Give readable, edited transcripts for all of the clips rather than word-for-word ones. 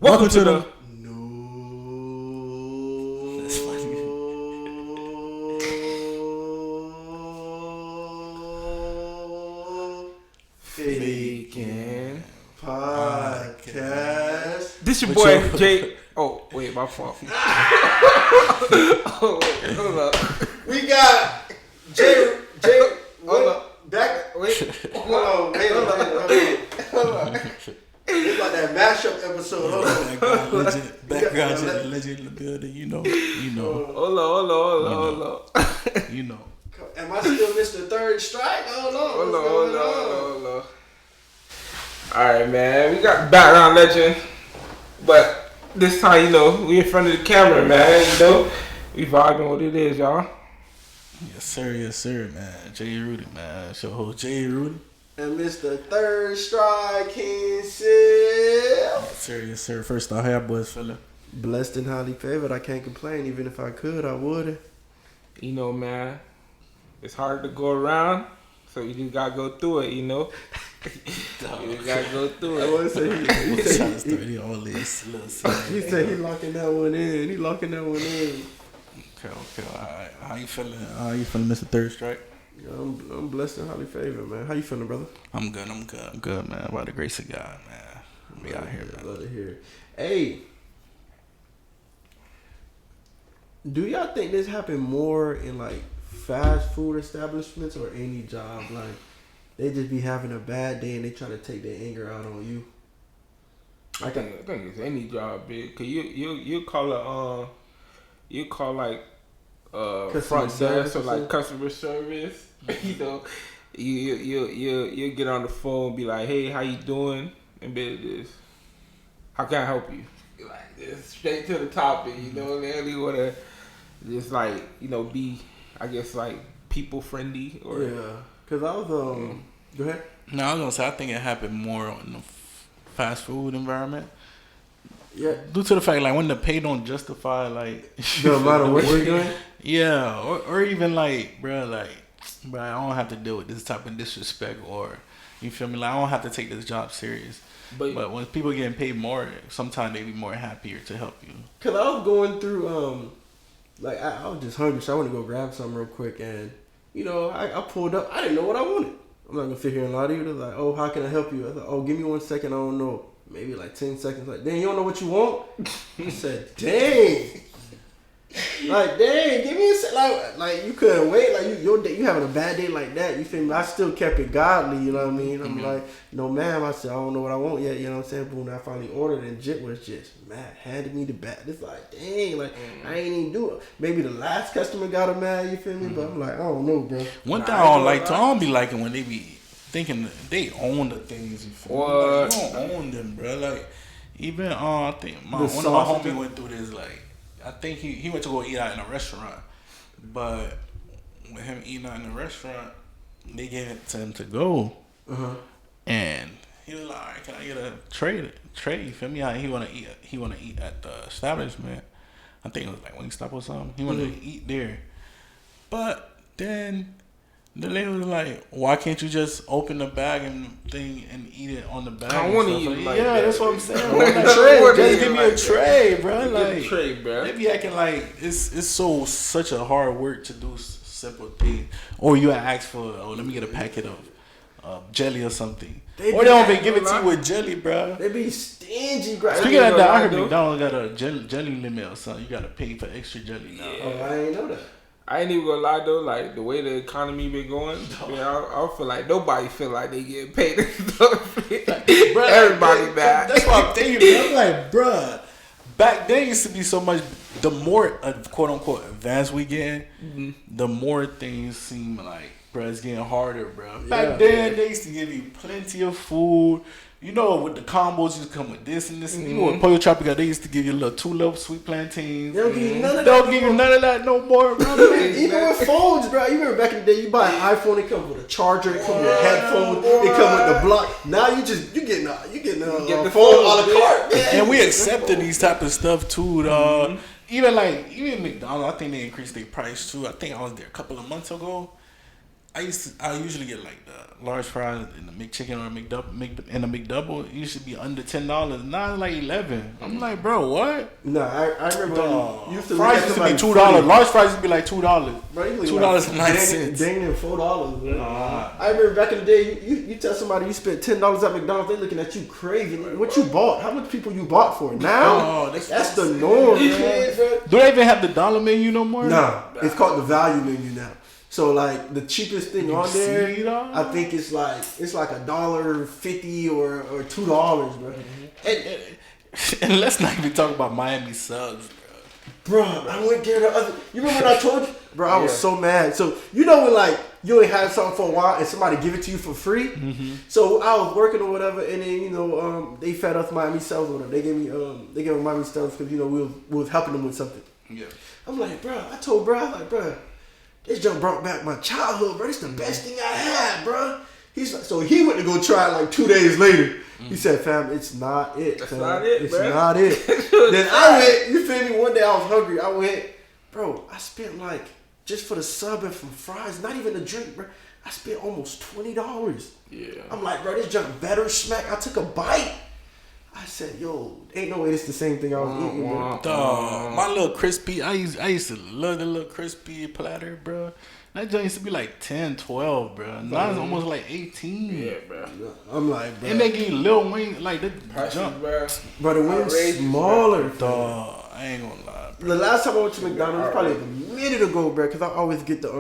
Welcome to the That's funny. Faking Podcast. This your boy Jay. Oh wait, my fault. Oh wait, hold up. We got Jay. Hold up. Back. Wait. Hold on. Wait. Hold up. It's like that mashup episode. Hold on. Background legend in the building. You know. Hold on. You know. Am I still Mr. Third Strike? Hold on. Hold on. Alright, man. We got background legend. But this time, we in front of the camera, man. We vibing what it is, y'all. Yes, sir, man. Jay Rudy, man. It's your host, Jay Rudy. And Mr. Third Strike himself. Yes, sir. First off, how y'all boys feeling? Blessed and highly favored. I can't complain. Even if I could, I wouldn't. Man, it's hard to go around, so you just gotta go through it, You just gotta go through I it. want to say he said he locking that one in. Okay. All right. How you feeling, Mr. Third Strike? Yeah, I'm blessed and highly favored, man. How you feeling, brother? I'm good, man. By the grace of God, man. We out here, man. Love to hear it. Hey, do y'all think this happen more in like fast food establishments or any job? Like they just be having a bad day and they try to take their anger out on you. I think it's any job, big. Cause you call front desk or like customer service. You get on the phone and be like, hey, how you doing? And be this. How can I help you? Like this, straight to the topic. They only wanna just be, I guess, like people friendly or yeah. Cause I was go ahead. No, I was gonna say I think it happened more in the fast food environment. Yeah. Due to the fact like when the pay don't justify like The amount of work you're doing. Yeah, or even like, bro, I don't have to deal with this type of disrespect, or you feel me? Like I don't have to take this job serious. But when people getting paid more, sometimes they be more happier to help you. Cause I was going through I was just hungry, so I want to go grab something real quick, and I pulled up. I didn't know what I wanted. I'm not gonna sit here and lie to you. They're like, oh, how can I help you? I was like, oh, give me 1 second. I don't know. Maybe like 10 seconds. Like, dang, you don't know what you want? I said, dang. Like, dang, give me a second. Like you couldn't wait. Like you having a bad day like that. You feel me? I still kept it godly. You know what I mean? I'm like, no, ma'am. I said, I don't know what I want yet. You know what I'm saying? But when I finally ordered, and Jit was just mad. Handed me the bag. It's like, dang. Like I ain't even do it. Maybe the last customer got him mad. You feel me? But I'm like, I don't know, bro. One thing I don't like, I don't be liking when they be thinking they own the things. You feel me? Like, you don't own them, bro. Like even I think one of my homies went through this. Like I think he went to go eat out in a restaurant, but with him eating out in the restaurant, they gave it to him to go, and he was like, "All right, can I get a tray? You feel me? He wanna eat at the establishment. I think it was like Wingstop or something. He wanted to eat there, but then the lady was like, "Why can't you just open the bag and thing and eat it on the bag?" I want to eat it like that. That's what I'm saying. Just give me a tray, bro. Like, tray, bro. They be acting like it's such a hard work to do simple things. Or you ask for, let me get a packet of jelly or something. They don't even give it to you with jelly, bro. They be stingy, bro. Speaking of that, I heard McDonald's got a jelly limit or something. You got to pay for extra jelly now. Yeah. Oh, I ain't know that. I ain't even gonna lie though, like the way the economy been going, I feel like nobody feel like they getting paid. Everybody bad. That's what I'm thinking. I'm like, bruh, back then used to be so much. The more quote unquote advanced we get, the more things seem like, bruh, it's getting harder, bruh. Back then they used to give you plenty of food. With the combos, you come with this and this. And with Pollo Tropical, they used to give you a little 2 little sweet plantains. They don't give you none of that. Don't give you none of that no more, bro. Even with phones, bro. You remember back in the day, you buy an iPhone, it comes with a charger, it comes with a headphone, it comes with the block. Now you getting the phone a la carte. And we accepted these type of stuff too, dog. Even McDonald's, I think they increased their price too. I think I was there a couple of months ago. I usually get like the large fries and the McChicken or and the McDouble. It used to be under $10. Now it's like $11. I'm like, bro, what? No, I remember you used to fries used to be $2. Large fries used to be like $2. $2.09. Dang near $4. I remember back in the day, you tell somebody you spent $10 at McDonald's, they looking at you crazy. Like, what you bought? How much people you bought for? Now that's the norm. Man. Do they even have the dollar menu no more? Nah, it's called the value menu now. So like the cheapest thing on there, I think it's like $1.50 or $2, bro. And let's not even talk about Miami subs, bro. I went there the other. You remember when I told you, bro? I was so mad. So you know when like you ain't had something for a while and somebody give it to you for free. Mm-hmm. So I was working or whatever, and then they fed us Miami subs or whatever. They gave me Miami subs because we was helping them with something. Yeah. I'm like, bro. I was like, bro. This junk brought back my childhood, bro. This the best thing I had, bro. He's like, so he went to go try it like 2 days later. He said, fam, it's not it. That's not it, It's not it. Then I went, you feel me? One day I was hungry. I went, bro, I spent like, just for the sub and from fries, not even the drink, bro. I spent almost $20. Yeah. I'm like, bro, this junk better smack. I took a bite. I said, yo, ain't no way it's the same thing I was eating, bro. My little crispy, I used to love the little crispy platter, bro. That joint used to be like 10, 12, bro. Now it's almost like 18. Yeah, bro. I'm like, bro. And they give you little wings, like the jump, bro. But the wings smaller, dog. I ain't gonna lie, bro. The last time I went to McDonald's, probably a minute ago, bro, because I always get the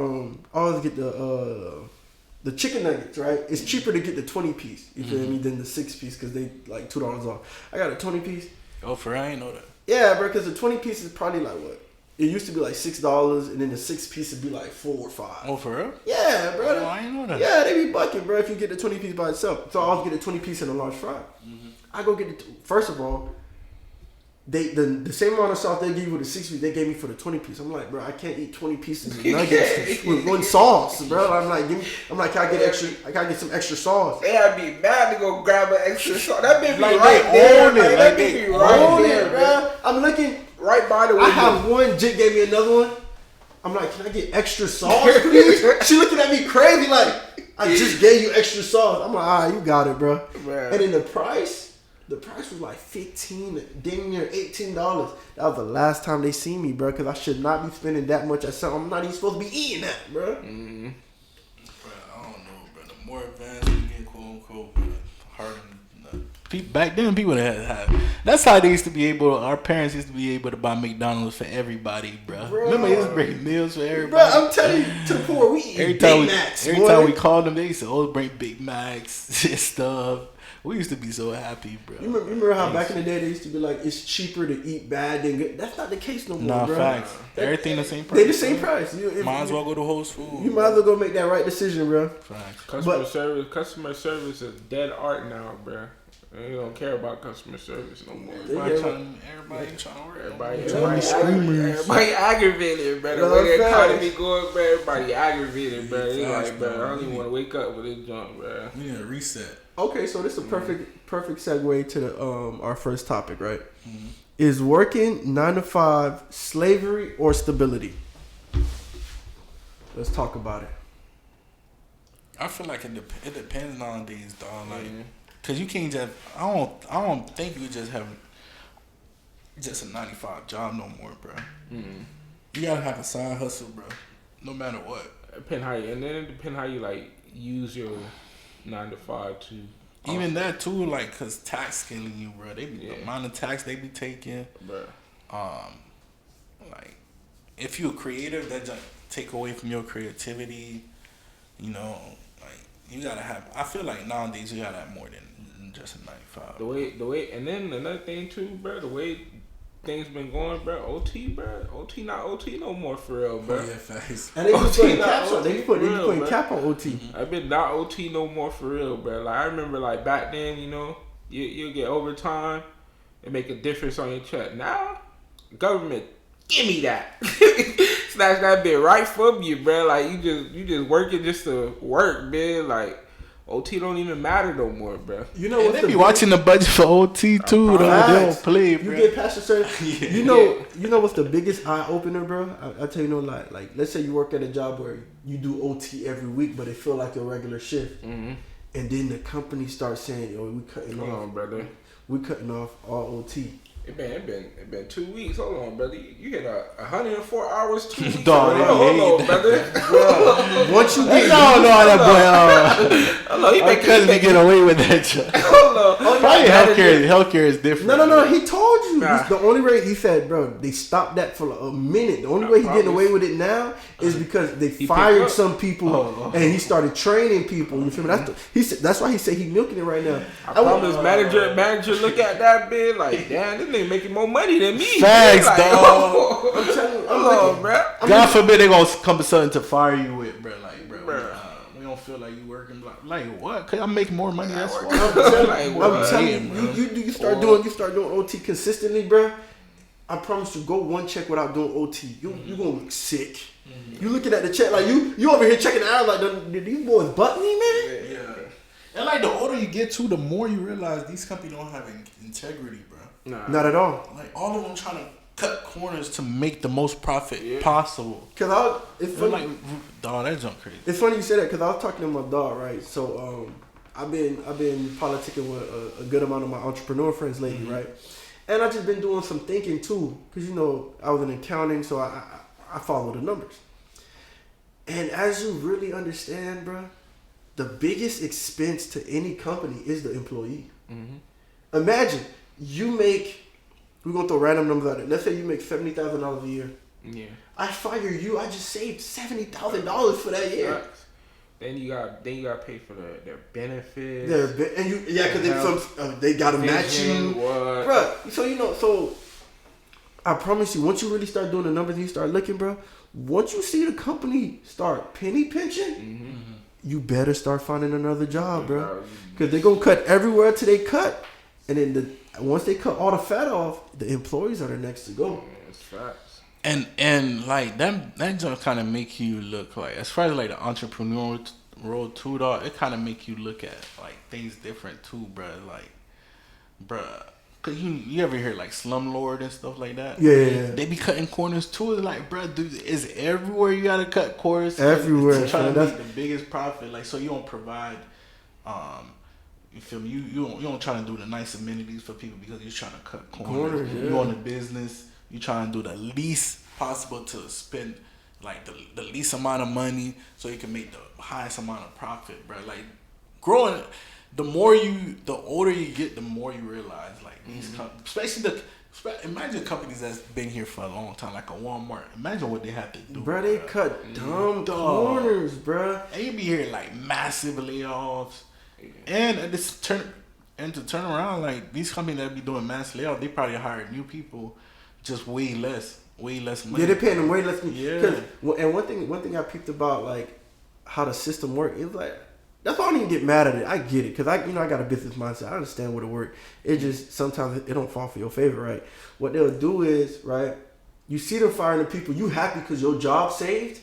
chicken nuggets, right? It's cheaper to get the 20-piece, you feel me, than the 6-piece because they like $2 off. I got a 20-piece. Oh, for real? I ain't know that. Yeah, bro, because the 20-piece is probably like what? It used to be like $6, and then the 6-piece would be like $4 or $5. Oh, for real? Yeah, bro. Oh, I ain't know that. Yeah, they be bucking, bro, if you get the 20-piece by itself. So I always get a 20-piece and a large fry. Mm-hmm. I go get it. First of all, the same amount of sauce they give you with the 6-piece, they gave me for the 20-piece. I'm like, bro, I can't eat 20 pieces of nuggets with one sauce, bro. I'm like, can I get some extra sauce? They had to be mad to go grab an extra sauce. That bitch be like right there. That bitch be right there, bro. I'm looking right by the window. I have one. Jit gave me another one. I'm like, can I get extra sauce, please? She looking at me crazy like, I just gave you extra sauce. I'm like, all right, you got it, bro. Man. And then the price was like $15, dang near $18. That was the last time they seen me, bro, because I should not be spending that much at something I'm not even supposed to be eating that, bro. Mm-hmm. Bro, I don't know, bro. The more advanced we get, quote unquote, the harder. Back then, people had. That's how they used to be able. Our parents used to be able to buy McDonald's for everybody, bro. Remember, they used to bring meals for everybody. Bro, I'm telling you, to the point where we eat Big Macs. Every time we called them, they used to always bring Big Macs and stuff. We used to be so happy, bro. You remember how back in the day they used to be like, it's cheaper to eat bad than good? That's not the case no more, bro. Facts. Everything the same price. They the same price. Might as well go to Whole Foods. You might as well go make that right decision, bro. Facts. Customer service is dead art now, bro. They don't care about customer service no more. Everybody trying to work. Everybody aggravated, bro. The way the economy going, bro. Everybody aggravated, bro. They like, bro, I don't even want to wake up with this junk, bro. We need a reset. Okay, so this is a perfect segue to the our first topic, right? Mm-hmm. Is working 9 to 5 slavery or stability? Let's talk about it. I feel like it depends on these, dog. Like, cause you can't just. I don't think you just have just a 9-to-5 job no more, bro. Mm-hmm. You gotta have a side hustle, bro. No matter what. It depends how you like use your 9 to 5 to. Even that too, like, cause tax killing you, bro. The amount of tax they be taking, bro. Like, if you're creative, that just take away from your creativity. You know, like you gotta have. I feel like nowadays you gotta have more than just a 9-to-5. The way, and then another thing too, bro. The way things been going, bro. OT, bro. OT not OT no more for real, bro. Oh, yeah, facts. And they be putting caps on. They be putting cap on OT. Mm-hmm. I've been not OT no more for real, bro. Like I remember, like back then, you know, you get overtime and make a difference on your check. Now, government, give me that. Snatch that bit right from you, bro. Like you just working just to work, man. Like OT don't even matter no more, bro. You know what? They be watching the budget for OT too. Though. They don't play, bro. You get past a certain. You know what's the biggest eye opener, bro? I tell you no lie. Like, let's say you work at a job where you do OT every week, but it feel like your regular shift, and then the company starts saying, "Yo, we cutting off, Hold on, brother. We cutting off all OT." It been 2 weeks. Hold on, brother. You hit 104 hours 2 weeks. Dog, hold on, brother. Once you get, Hello, he couldn't get away with that job. Hold on. Probably healthcare is different. No. He told you. Nah. The only way he said, bro, they stopped that for a minute. The only way he getting away with it now is because they fired some people and he started training people. You feel me? That's why he said he milking it right now. I promise manager look at that bit like, damn, this nigga making more money than me. Facts, like, dog. I'm telling you, bro. God forbid they gonna come to something to fire you with, bro. Like, bro, we don't feel like you working. Like what? Cause I'm making more money. That's why. I'm telling you, you start doing OT consistently, bro. I promise you, go one check without doing OT. You gonna look sick. You looking at the check like you over here checking it out like, did these boys butt me, man? Yeah. And like the older you get to, the more you realize these companies don't have integrity, bro. Nah. Not at all. Like all of them trying to cut corners to make the most profit possible. Cause it's funny. Like, dog, that's junk crazy. It's funny you say that because I was talking to my dog, right? So I've been politicking with a good amount of my entrepreneur friends lately, right? And I just been doing some thinking too, because I was in accounting, so I follow the numbers. And as you really understand, bro, the biggest expense to any company is the employee. Imagine we're gonna throw random numbers out there. Let's say you make $70,000 a year. Yeah. I fire you. I just saved $70,000 for that year. Right. Then you got to pay for their benefits. Because they gotta match you, bro. So I promise you, once you really start doing the numbers and you start looking, bro. Once you see the company start penny pinching, you better start finding another job, bro. Because they're gonna cut everywhere till they cut, and then once they cut all the fat off, the employees are the next to go. That's facts. And like that just kind of make you look like, as far as like the entrepreneurial road too, dog, it kind of make you look at like things different too, bro. Like, bro, cause you ever hear like slumlord and stuff like that? Yeah. They be cutting corners too. It's like, bro, dude, it's everywhere you gotta cut corners. Everywhere, trying to make the biggest profit. Like, so you don't provide, you feel me? You don't try to do the nice amenities for people because you're trying to cut corners. You own a business. You trying to do the least possible to spend like the least amount of money so you can make the highest amount of profit, bro. Like growing, the older you get, the more you realize like these companies, imagine companies that's been here for a long time, like a Walmart. Imagine what they have to do, bro. They cut dumb corners, bro. And you be hearing like massive layoffs, and to turn around, like these companies that be doing mass layoffs, they probably hire new people. Just way less money. Yeah, they're paying them way less money. Yeah. And one thing I peeped about like how the system works, it's like that's why I don't even get mad at it. I get it because I got a business mindset. I understand what it works. It just sometimes it don't fall for your favor, right? What they'll do is right. You see them firing the people. You happy because your job saved,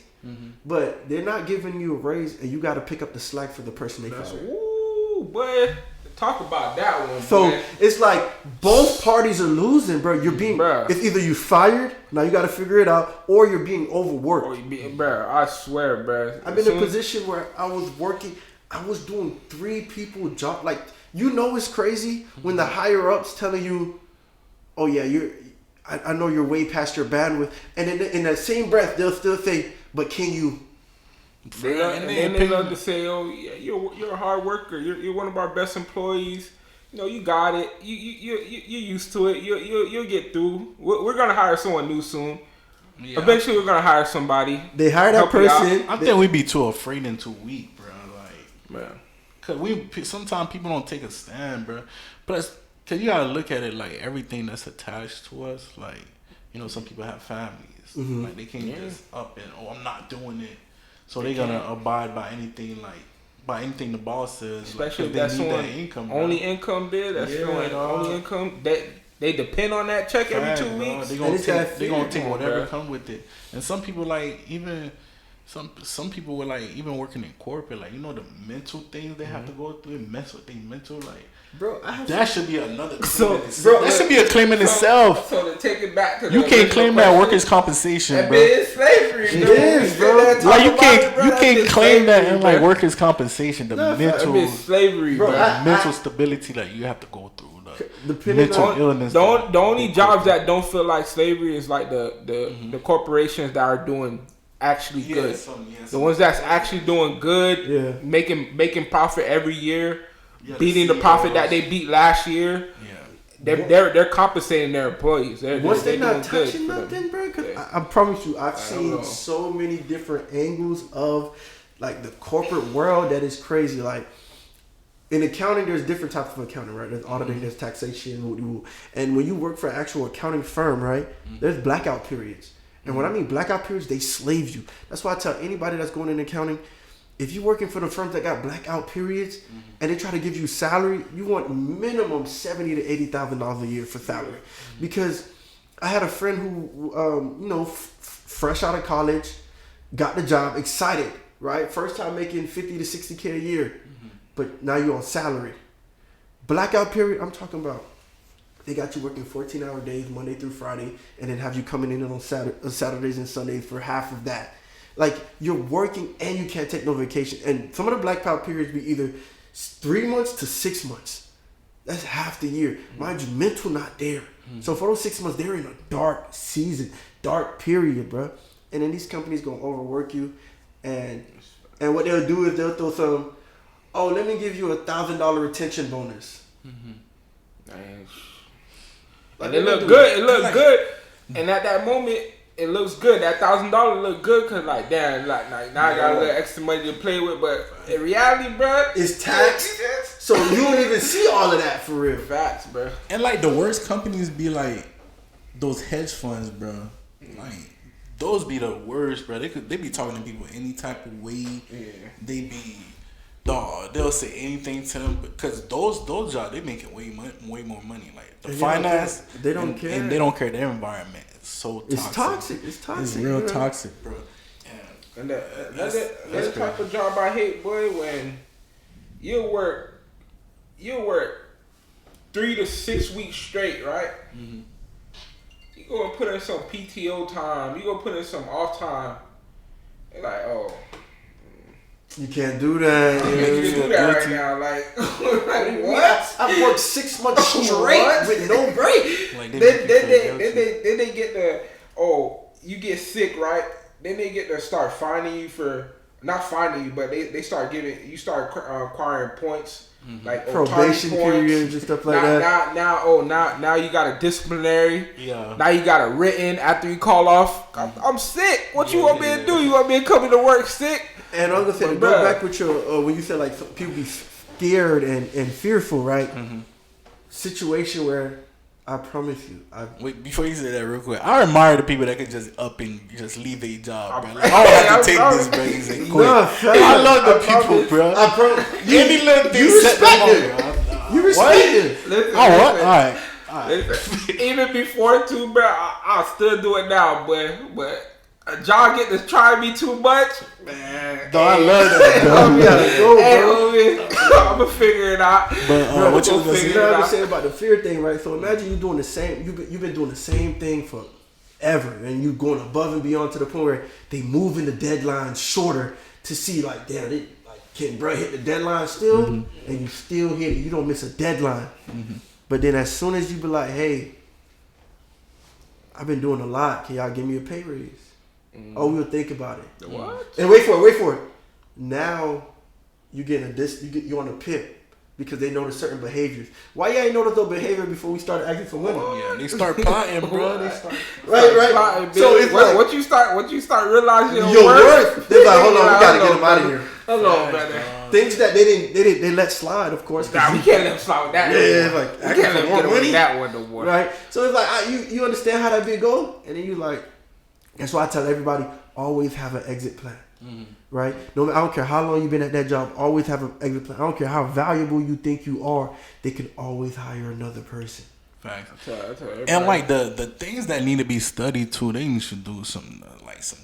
but they're not giving you a raise, and you got to pick up the slack for the person they fired. Ooh, boy. Talk about that one. So man. It's like both parties are losing, bro. You're being it's either you fired, now you got to figure it out, or you're being overworked. Or you being, bro. I swear, bro. I've been in a position where I was working. I was doing 3 people job. Like it's crazy when the higher ups telling you, "Oh yeah, I know you're way past your bandwidth," and in that same breath they'll still say, "But can you?" And then they love to say, "Oh, yeah, you're a hard worker. You're one of our best employees. You got it. You're used to it. You'll get through. We're gonna hire someone new soon. Yeah. Eventually, we're gonna hire somebody. They hire that person. I think we'd be too afraid and too weak, bro. Like, man, cause sometimes people don't take a stand, bro. But cause you gotta look at it like everything that's attached to us. Like, some people have families. Like they can't just up and I'm not doing it. So they're gonna abide by anything the boss says. Especially if they that's need on that income, only income there. That's only income. They depend on that check every 2 weeks. They're gonna take whatever come with it. And some people some people were like even working in corporate, like the mental things they have to go through, mental like. Bro, that should be another. That should be a claim in itself. So to take it back to you can't claim that workers' compensation, that bro. It is slavery. It is, bro. Like you can't claim that in like workers' compensation. The mental slavery, bro. Mental stability that you have to go through. The mental illness. The only jobs that don't feel like slavery is like the corporations that are doing actually good. The ones that's actually doing good, making profit every year. Beating the profit that they beat last year, they're compensating their employees. Once they're not touching nothing, bro. Cause I promise you, I've seen so many different angles of like the corporate world that is crazy. Like in accounting, there's different types of accounting, right? There's auditing, there's taxation, and when you work for an actual accounting firm, right? There's blackout periods, and when I mean blackout periods, they slave you. That's why I tell anybody that's going into accounting. If you're working for the firms that got blackout periods and they try to give you salary, you want minimum $70,000 to $80,000 a year for salary. Because I had a friend who, fresh out of college, got the job, excited, right? First time making $50,000 to $60,000 a year, but now you're on salary. Blackout period, I'm talking about. They got you working 14-hour days, Monday through Friday, and then have you coming in on Saturdays and Sundays for half of that. Like, you're working and you can't take no vacation. And some of the blackout periods be either 3 months to 6 months. That's half the year. Mind you, mental not there. So for those 6 months, they're in a dark season, dark period, bro. And then these companies going to overwork you. And what they'll do is they'll throw some, let me give you $1,000 retention bonus. Like, it look good. It look good. And at that moment, it looks good. That $1,000 look good because like damn, like now I got a little extra money to play with. But in reality, bro, it's taxed, so you don't even see all of that for real. Facts, bro. And like the worst companies be like those hedge funds, bro. Like those be the worst, bro. They be talking to people any type of way. Yeah. They be they'll say anything to them because those jobs they making way more money. Like the finance, they don't care, and they don't care their environment. So toxic. It's toxic. It's real toxic, bro. Yeah. And that's the type of job I hate, boy. When you work 3 to 6 weeks straight, right? Mm-hmm. You gonna put in some PTO time. You gonna put in some off time. They're like, you can't do that. You can't do that right now. Like what? I worked 6 months straight with no break. Like then they get the you get sick, right? Then they get to start finding you for not finding you, but they start acquiring points. Mm-hmm. Like probation periods and stuff like that. Now you got a disciplinary. Yeah. Now you got a written after you call off. I'm sick. What you want me to do? You want me to come into work sick? And I'm gonna say, go back with your when you said like people be scared and fearful, right? Mm-hmm. Situation where I promise you, wait before you say that real quick. I admire the people that can just up and just leave their job, bro. Like, I don't have to take this, bro. And quit. I love the people, bro. I promise. Any little thing, you respect it. You respect it. Listen, what? All right. Even before too, bro. I'll still do it now, but. John get to try me too much, man. I love that. I'm gonna figure it out. But what you gonna say about the fear thing, right? So imagine you doing the same. You've been doing the same thing for ever, and you going above and beyond to the point where they moving the deadline shorter to see like, damn, can bro hit the deadline still, and you still hit it. You don't miss a deadline. Mm-hmm. But then as soon as you be like, hey, I've been doing a lot. Can y'all give me a pay raise? We'll think about it. What? And wait for it. Now you you on a pip because they notice certain behaviors. Why you ain't noticed those behavior before we started acting for women? Yeah, they start plotting, bro. Right. Plotting, so it's like what you start realizing your worth. They're like, hold on, we gotta get them out of here. Hello, brother. Things that they let slide, of course. Nah, we can't let them slide with that. Yeah, like we can't let them get away with that one no more. Right. So it's like you understand how that big go, and then you like. That's why I tell everybody, always have an exit plan, right? I don't care how long you've been at that job, always have an exit plan. I don't care how valuable you think you are, they can always hire another person. Facts. And like the things that need to be studied too, they should do some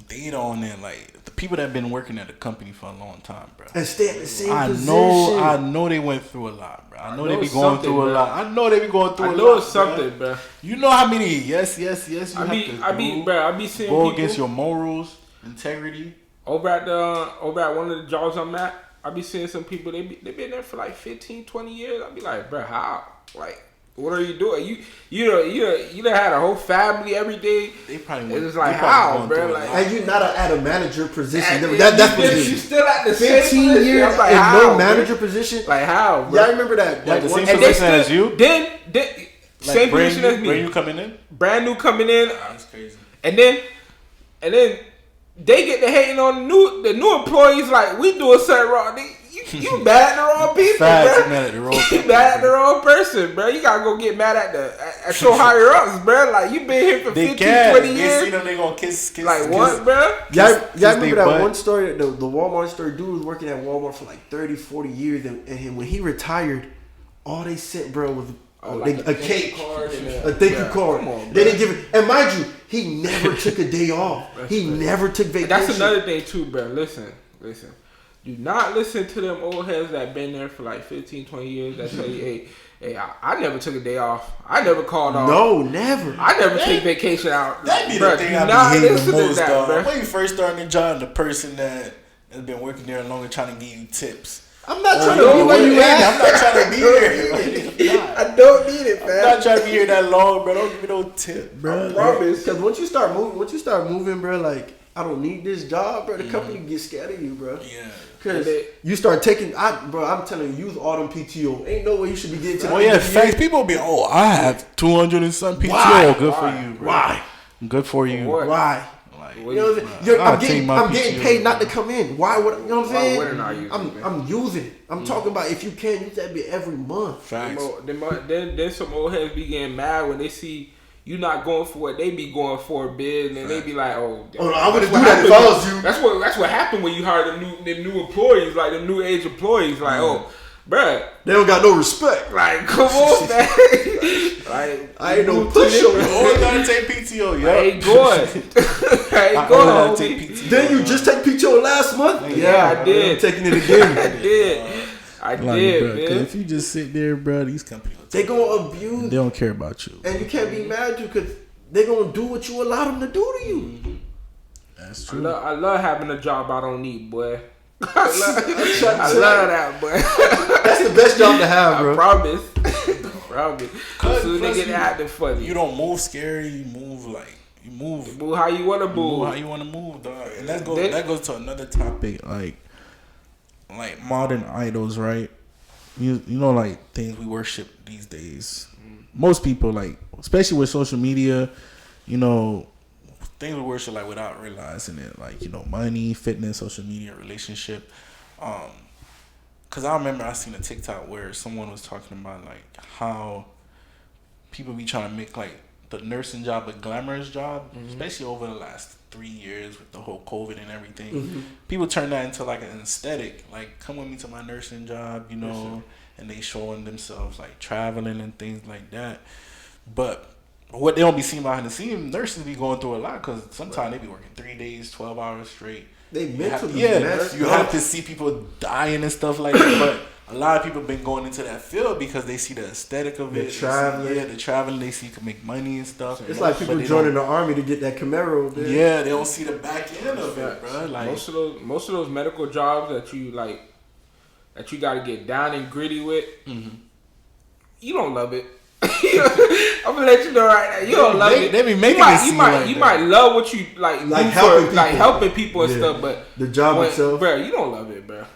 data on it, like the people that have been working at the company for a long time, bro. And stay at the same position. I know they went through a lot, bro. I know they be going through a lot. I know they be going through a lot. I know it's something, bro. You know how many yes you I be seeing go people against your morals, integrity. Over at one of the jobs I'm at, I be seeing some people, they been there for like 15, 20 years. I be like, bro, how? Like, what are you doing? You done had a whole family every day. They probably it's like, how, bro? Like, and you not at a manager position. That's what you still at the 15 same years like, in how, no manager position. Like, how, bro? Yeah, I remember that. Like the same position as you? Then same position as me. Brand new coming in? Brand new coming in. That's crazy. And then they get to hating on the new employees like we doing something wrong. You mad at the wrong people, Facts, bro. mad at the wrong You mad at the wrong person, bro. You gotta go get mad at your higher ups, bro. Like you been here for 15, 20 years. They see them, they gonna kiss. Like what, bro? Yeah, I remember that one story. The Walmart store dude was working at Walmart for like 30, 40 years, and when he retired, all they sent, bro, was a cake card and a thank you card. On, they didn't give it. And mind you, he never took a day off. He never took vacation. That's another thing too, bro. Listen. Do not listen to them old heads that been there for like 15, 20 years that tell you, hey, I never took a day off. I never called off. No, never. I never take vacation out. That be the thing I be hating the most, dog. When you first starting a job, the person that has been working there longer trying to give you tips. I'm not trying to be where you at. I'm not trying to be here. I don't need it, man. I'm not trying to be here that long, bro. Don't give me no tip, bro. I promise. Because once you start moving, bro, like, I don't need this job, bro. The company gets scared of you, bro. Yeah. Because you start taking, I'm telling you, use all them PTO. Ain't no way you should be getting to Oh, yeah, facts. People be, I have 200 and some PTO. Why? Good for you, bro. Why? Good for you. Why? Like, you know what I'm saying? I'm getting paid not to come in. Why would you know what I'm saying? I'm using it. I'm talking about if you can use that bit every month. Facts. Then some old heads be getting mad when they see you not going for what they be going for, bid, and they be like, "Oh, no, I wouldn't do that if I was you." That's what happened when you hire them new employees, like the new age employees. Like, oh, bruh, they don't got no respect. Like, come on, man. Like, I ain't no pushover. Always gotta take PTO, yo. I ain't going. I ain't going. Take PTO. Then you just take PTO last month? Yeah, I did. I'm taking it again. I did, bro, man. If you just sit there, bro, these companies they gonna abuse. They don't care about you, and you can't be mad at you because they gonna do what you allow them to do to you. Mm-hmm. That's true. I love having a job I don't need, boy. I love that, boy. That's the best job to have, bro. I promise. As soon as they get acting funny. You don't move scary. You move how you want to move. Move how you want to move, dog. And that goes to another topic, like modern idols, right? You know, like things we worship these days. Most people, like, especially with social media, you know, things we worship like without realizing it, like, you know, money, fitness, social media, relationship. Cause I remember I seen a TikTok where someone was talking about like how people be trying to make like the nursing job a glamorous job, especially over the last 3 years with the whole COVID and everything. People turn that into like an aesthetic, like come with me to my nursing job, you know, and they showing themselves like traveling and things like that. But what they don't be seeing behind the scenes, nurses be going through a lot because sometimes they be working 3 days, 12 hours straight. They mentally you have to see people dying and stuff like that. But a lot of people been going into that field because they see the aesthetic of it. The traveling, they see can make money and stuff. It's like people joining the army to get that Camaro. Dude. Yeah, they don't see the back end of it, bro. Like most of those medical jobs that you got to get down and gritty with, you don't love it. I'm gonna let you know right now. You don't love it. They be making you might love what you like helping people and stuff, but the job itself, bro, you don't love it, bro.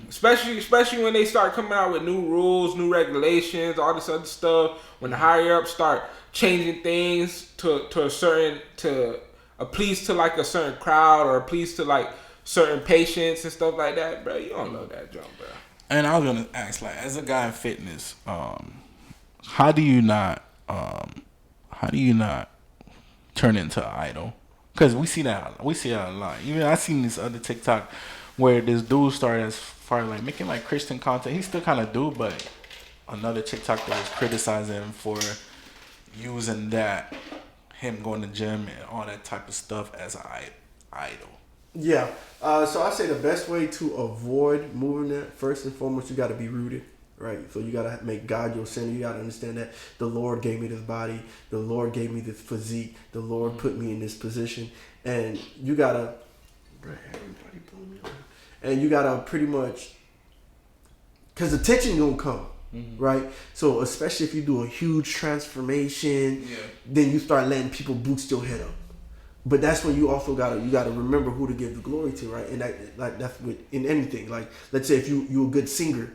Especially when they start coming out with new rules, new regulations, all this other stuff. When the higher ups start changing things to please to like a certain crowd or please to like certain patients and stuff like that, bro. You don't love that job, bro. And I was gonna ask, like, as a guy in fitness, how do you not turn into an idol? Because we see that a lot. Even I seen this other TikTok where this dude started as far as like making like Christian content. He still kind of do, but another TikTok that was criticizing him for using him going to gym and all that type of stuff as an idol. Yeah. So I say the best way to avoid moving that, first and foremost, you got to be rooted, right? So you got to make God your center. You got to understand that the Lord gave me this body. The Lord gave me this physique. The Lord put me in this position. And you got to, everybody pulling me on. And you got to pretty much, because the tension going to come. Right, so especially if you do a huge transformation, then you start letting people boost your head up. But that's when you also gotta remember who to give the glory to, right? And that's with in anything. Like, let's say if you a good singer,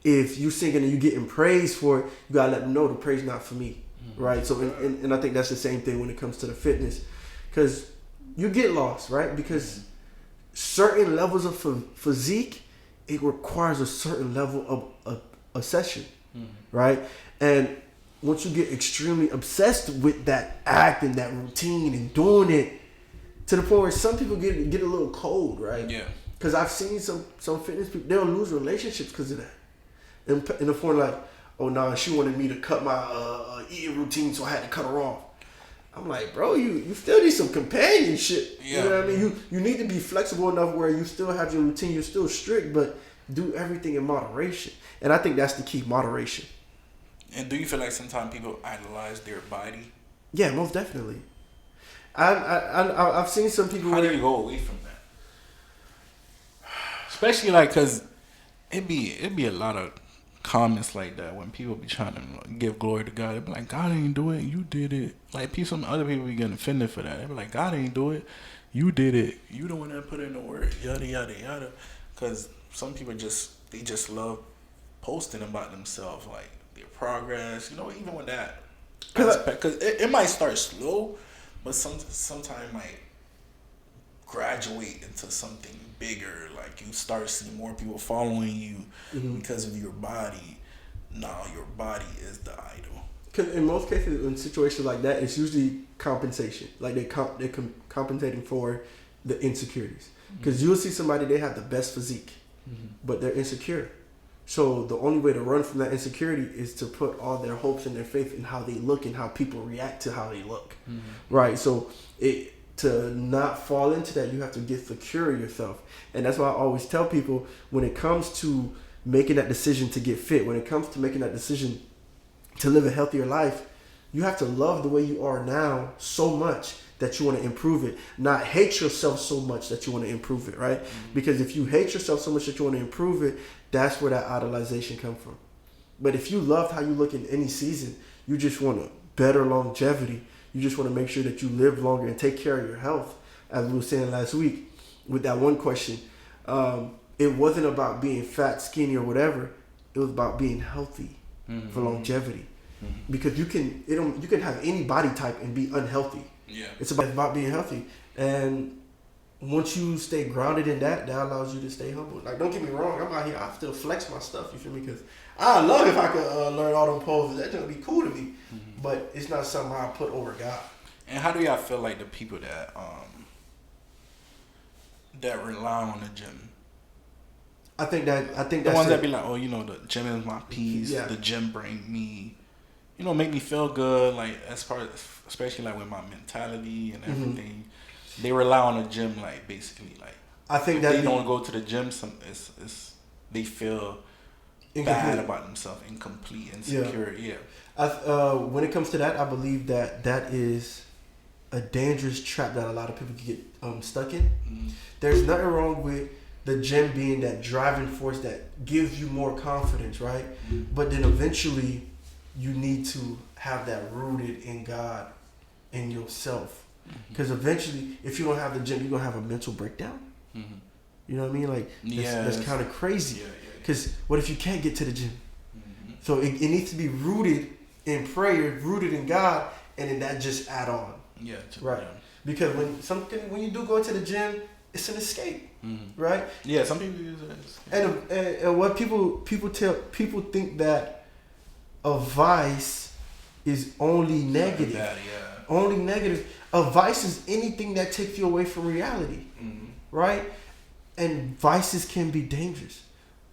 if you singing and you getting praise for it, you gotta let them know the praise not for me, right? So and I think that's the same thing when it comes to the fitness, because you get lost, right? Because certain levels of physique, it requires a certain level of a session, right? And once you get extremely obsessed with that act and that routine and doing it to the point where some people get a little cold, right? Yeah. Because I've seen some fitness people, they'll lose relationships because of that. In the form like, oh no, she wanted me to cut my eating routine, so I had to cut her off. I'm like, bro, you still need some companionship. Yeah. You know what I mean? You need to be flexible enough where you still have your routine, you're still strict, but do everything in moderation. And I think that's the key, moderation. And do you feel like sometimes people idolize their body? Yeah, most definitely. I've seen some people. How do you go away from that? Especially like, cause it'd be a lot of comments like that when people be trying to give glory to God. They be like, God ain't do it, you did it. Like some other people be getting offended for that. They be like, God ain't do it, you did it. You the one that put in the work. Yada yada yada. Cause some people just love posting about themselves, like their progress, even with that aspect. Because it might start slow, but sometimes might graduate into something bigger. Like you start seeing more people following you because of your body. Now your body is the idol. Because in most cases, in situations like that, it's usually compensation. Like they're compensating for the insecurities. Because you'll see somebody, they have the best physique, but they're insecure. So the only way to run from that insecurity is to put all their hopes and their faith in how they look and how people react to how they look, right? So to not fall into that, you have to get secure in yourself. And that's why I always tell people, when it comes to making that decision to get fit, when it comes to making that decision to live a healthier life, you have to love the way you are now so much that you want to improve it, not hate yourself so much that you want to improve it, right? Because if you hate yourself so much that you want to improve it, that's where that idolization comes from. But if you love how you look in any season, you just want a better longevity. You just want to make sure that you live longer and take care of your health. As we were saying last week with that one question, it wasn't about being fat, skinny, or whatever. It was about being healthy for longevity. Because you can have any body type and be unhealthy. Yeah, it's about being healthy. And once you stay grounded in that allows you to stay humble. Like, don't get me wrong, I'm out here, I still flex my stuff, you feel me? Because I love if I could learn all them poses. That's gonna be cool to me. But it's not something I put over God. And how do y'all feel like the people that rely on the gym? I think that's the ones that be like, oh, the gym is my peace. Yeah. The gym bring me, make me feel good. Like, as far, especially like with my mentality and everything, they rely on the gym. Like, basically, like, I think if that they don't go to the gym, they feel bad about themselves, incomplete, insecure. Yeah. When it comes to that, I believe that is a dangerous trap that a lot of people can get stuck in. There's nothing wrong with the gym being that driving force that gives you more confidence, right? But then eventually you need to have that rooted in God, in yourself. Because eventually, if you don't have the gym, you're going to have a mental breakdown. You know what I mean? Like, that's kind of crazy. Because what if you can't get to the gym? So it needs to be rooted in prayer, rooted in God, and then that just add on. Yeah. Right. Because when you do go to the gym, it's an escape. Right? Yeah, some people use it. And what people think that a vice is only negative. Only negative. A vice is anything that takes you away from reality. Right? And vices can be dangerous.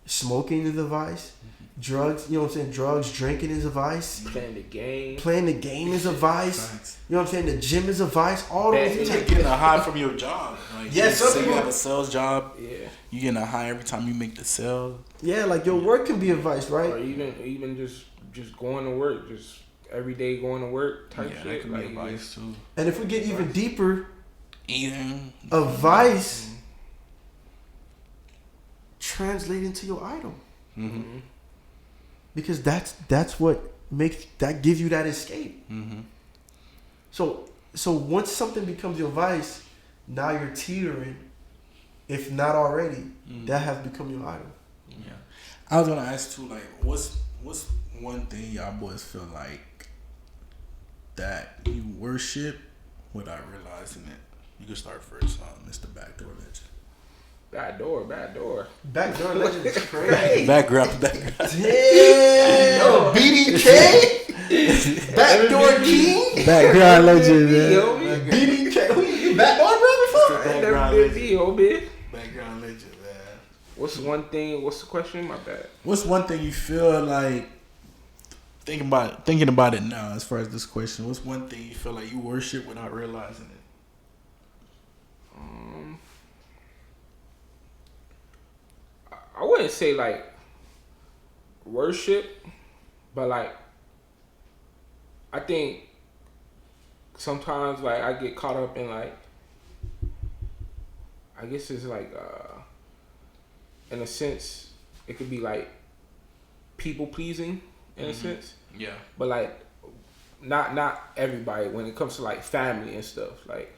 Smoking is a vice. Drugs, you know what I'm saying? Drugs, drinking is a vice. Playing the game. Playing the game is a vice. You know what I'm saying? The gym is a vice. All those things. things. Getting a high from your job. Like, yes, say you have a sales job. Yeah. You getting a high every time you make the sale. Yeah, like your work can be a vice, right? Or even just going to work, just every day going to work type shit. That can like, be a vice too. And if we get even deeper, eating a vice translate into your idol. Mm-hmm. Because that's what makes that gives you that escape. Mm-hmm. So once something becomes your vice, now you're teetering, if not already, that has become your idol. Yeah. I was gonna ask too, like, what's one thing y'all boys feel like that you worship without realizing it? You can start first, Mr. Backdoor Legend. Backdoor. Backdoor Legend is crazy. Background. Damn, BDK, Backdoor King, Background Legend, man. BDK. Who you backdoor brother for? Background Legend. Background Legend, man. What's one thing? What's the question? My bad. What's one thing you feel like thinking about it now? As far as this question, what's one thing you feel like you worship without realizing it? I wouldn't say like worship, but like I think sometimes like I get caught up in like, I guess it's like in a sense it could be like people pleasing in a sense. Yeah. But like not everybody when it comes to like family and stuff. Like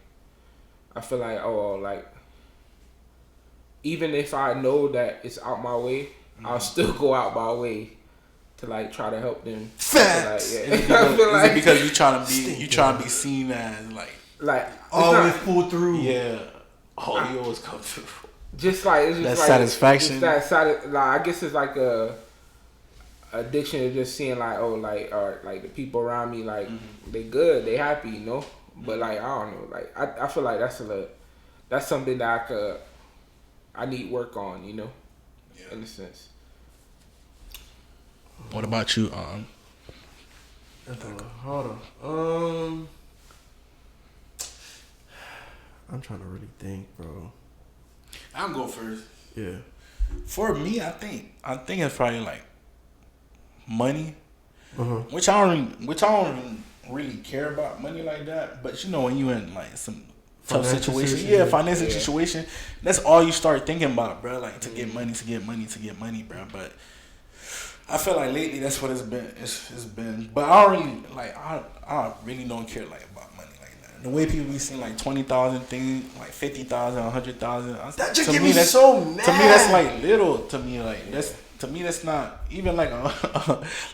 I feel like even if I know that it's out my way, I'll still go out my way to like try to help them. Facts. Like, yeah. Is it because you trying to be seen as like always pull through? Yeah. Oh, you always come through. Just like it's just that like, satisfaction. Like I guess it's like a addiction to just seeing like like the people around me like they good, they happy, you know. But like I don't know, like I feel like that's something that I need work on, you know, in a sense. What about you, Hold on. I'm trying to really think, bro. I'll go first. Yeah. For me, I think it's probably like money, which I don't really care about money like that. But you know, when you in like some tough situation, financial situation, that's all you start thinking about, bro. Like to get money, bro. But I feel like lately that's what it's been. It's been, but I don't really like. I really don't care like about money like that. The way people be seeing like 20,000 things, like 50,000, 100,000. That just get me so mad. To me, that's like little. To me, like that's not even like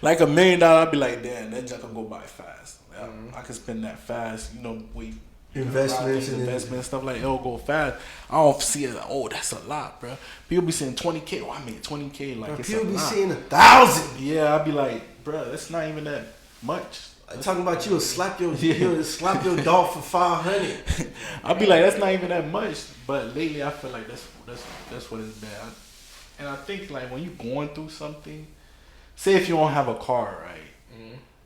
like $1 million. I'd be like, damn, that junk can go by fast. I can spend that fast. You know, investment stuff like it'll go fast. I don't see it. Oh, that's a lot, bro. People be saying 20K. Oh, I made 20K. Like it's people a be lot. saying 1,000. Yeah, I'd be like, bro, that's not even that much. Talking about you'll slap your dog for 500. I'd be like, that's not even that much. But lately, I feel like that's what it's been. And I think like when you going through something, say if you don't have a car, right?